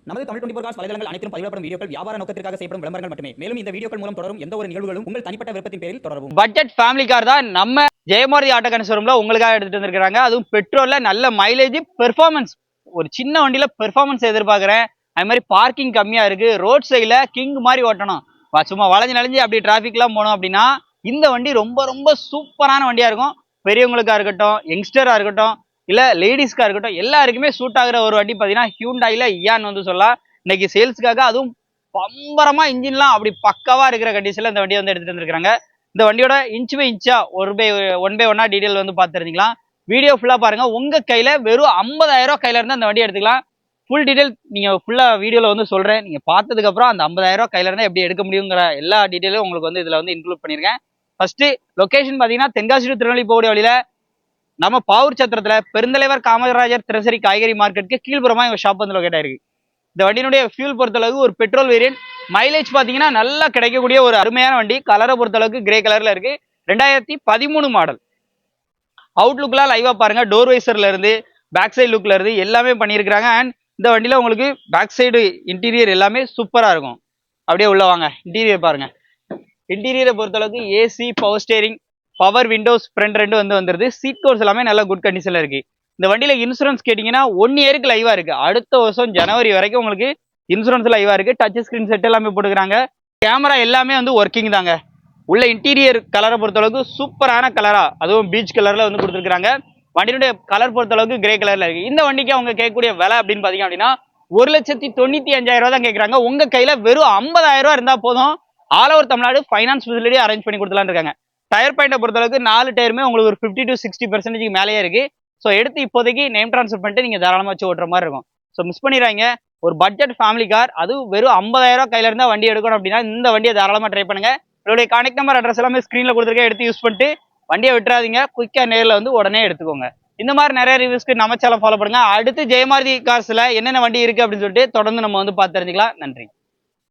நமது தமிழ் 24 காஸ் வலைதளங்கள் அனைத்தும் பதிவிடப்படும் வீடியோக்கள் வியாபார நோக்கத்திற்காக செய்யப்படும் விளம்பரங்கள் மட்டுமே. மேலும் இந்த வீடியோக்கள் மூலம் தொடரும் எந்த ஒரு நிகழ்வுகளும் உங்கள் தனிப்பட்ட விருப்பத்தின் பேரில் தொடரவும். பட்ஜெட் ஃபேமிலி கார் தான் நம்ம ஜெயமாரதி ஆட்டோ கன்சோரூம்ல உங்களுக்காக எடுத்துட்டு வந்திருக்காங்க. அதுவும் பெட்ரோல்ல நல்ல மைலேஜ் பெர்ஃபார்மன்ஸ், ஒரு சின்ன வண்டியில பெர்ஃபார்மன்ஸ் எதிர்பார்க்குறேன். அது மாதிரி பார்க்கிங் கம்மியா இருக்கு, ரோட் சைடில் கிங் மாதிரி ஓட்டணும், சும்மா வளைஞ்சு நலைஞ்சு அப்படி டிராஃபிக்லாம் போனோம் அப்படின்னா இந்த வண்டி ரொம்ப ரொம்ப சூப்பரான வண்டியா இருக்கும். பெரியவங்களுக்கா இருக்கட்டும், யங்ஸ்டரா இருக்கட்டும், இல்ல லேடிஸ்க்கா இருக்கட்டும், எல்லாருக்குமே சூட் ஆகுற ஒரு வண்டி பார்த்தீங்கன்னா ஹியூண்டாயில இயான் வந்து சொல்லலாம். இன்னைக்கு சேல்ஸுக்காக அதுவும் பம்பரமா இன்ஜின்லாம் அப்படி பக்கவா இருக்கிற கண்டிஷன்ல இந்த வண்டியை வந்து எடுத்துட்டு வந்திருக்காங்க. இந்த வண்டியோட இன்ச் பை இன்ச்சா ஒன் பை ஒன்னா டீடைல் வந்து பார்த்து தெரிஞ்சுக்கலாம். வீடியோ ஃபுல்லா பாருங்க. உங்க கையில வெறும் 50,000 கையில இருந்து அந்த வண்டி எடுத்துக்கலாம். ஃபுல் டீடைல் நீங்க ஃபுல்லா வீடியோல வந்து சொல்றேன். நீங்க பார்த்ததுக்கு அப்புறம் அந்த 50,000 கையில இருந்தா எப்படி எடுக்க முடியுங்கிற எல்லா டீடைலும் உங்களுக்கு வந்து இதுல வந்து இன்க்ளூட் பண்ணிருக்கேன். ஃபர்ஸ்ட் லொகேஷன் பாத்தீங்கன்னா தென்காசி டு திருநெல்வேலி போகக்கூடிய வழியில நம்ம பாவூர் சத்திரத்துல பெருந்தலைவர் காமராஜர் தினசரி காய்கறி மார்க்கெட்டுக்கு கீழ்புறமா எங்க ஷாப் வந்து லொகேட் ஆயிருக்கு. இந்த வண்டியினுடைய ஃபியூல் பொறுத்தளவுக்கு ஒரு பெட்ரோல் வேரியன்ட், மைலேஜ் பாத்தீங்கன்னா நல்லா கிடைக்கக்கூடிய ஒரு அருமையான வண்டி. கலரை பொறுத்தளவுக்கு கிரே கலர்ல இருக்கு. 2013 மாடல். அவுட்லுக்லாம் லைவா பாருங்க. டோர் வைசர்ல இருந்து பேக் சைடு லுக்ல இருந்து எல்லாமே பண்ணியிருக்காங்க. அண்ட் இந்த வண்டியில உங்களுக்கு பேக் சைடு இன்டீரியர் எல்லாமே சூப்பரா இருக்கும். அப்படியே உள்ள வாங்க, இன்டீரியர் பாருங்க. இன்டீரியரை பொறுத்தளவுக்கு AC, power steering, power Windows front ரெண்டு வந்து வந்துருது. சீட் கவர்ஸ் எல்லாமே நல்ல குட் கண்டிஷன்ல இருக்கு. இந்த வண்டியில இன்சூரன்ஸ் கேட்டீங்கன்னா 1 இயருக்கு லைவா இருக்கு. அடுத்த வருஷம் ஜனவரி வரைக்கும் உங்களுக்கு இன்சூரன்ஸ் லைவா இருக்கு. டச் ஸ்கிரீன் செட் எல்லாமே போட்டுக்கிறாங்க. கேமரா எல்லாமே வந்து ஒர்க்கிங் தாங்க. உள்ள இன்டீரியர் கலரை பொறுத்தளவுக்கு சூப்பரான கலரா, அதுவும் பீச் கலர்ல வந்து கொடுத்துருக்காங்க. வண்டியினுடைய கலர் பொறுத்தளவுக்கு கிரே கலர்ல இருக்கு. இந்த வண்டிக்கு அவங்க கேட்கக்கூடிய விலை அப்படின்னு பாத்தீங்க அப்படின்னா 1,95,000 தான் கேட்கறாங்க. உங்க கையில வெறும் 50,000 இருந்தா போதும். All over Tamil Nadu finance facility arrange பண்ணி கொடுத்துலான்னு இருக்காங்க. டயர் பாயிண்டை பொறுத்தளவுக்கு 4 டயருமே உங்களுக்கு ஒரு 50 to 60% மேலேயே இருக்கு. ஸோ எடுத்து இப்போதைக்கு நேம் ட்ரான்ஸ்ஃபர் பண்ணிட்டு நீங்க தாராளமா வச்சு ஓட்டுற மாதிரி இருக்கும். ஸோ மிஸ் பண்ணிடுறாங்க. ஒரு பட்ஜெட் ஃபேமிலி கார், அதுவும் வெறும் 50,000 கையில இருந்தா வண்டி எடுக்கணும் அப்படின்னா இந்த வண்டியை தாராளமா ட்ரை பண்ணுங்க. உங்களுடைய கான்டாக்ட் நம்பர், அட்ரஸ் எல்லாமே ஸ்கிரீன்ல கொடுத்துருக்கேன். எடுத்து யூஸ் பண்ணிட்டு வண்டியை விட்டுறாதீங்க. குயிக்கா நேரில் வந்து உடனே எடுத்துக்கோங்க. இந்த மாதிரி நிறைய ரிவ்யூஸ்க்கு நம்ம சேனல் ஃபாலோ பண்ணுங்க. அடுத்து ஜெயமாரதி கார்ஸ்ல என்னென்ன வண்டி இருக்கு அப்படின்னு சொல்லிட்டு தொடர்ந்து நம்ம வந்து பார்த்து தெரிஞ்சுக்கலாம். நன்றி.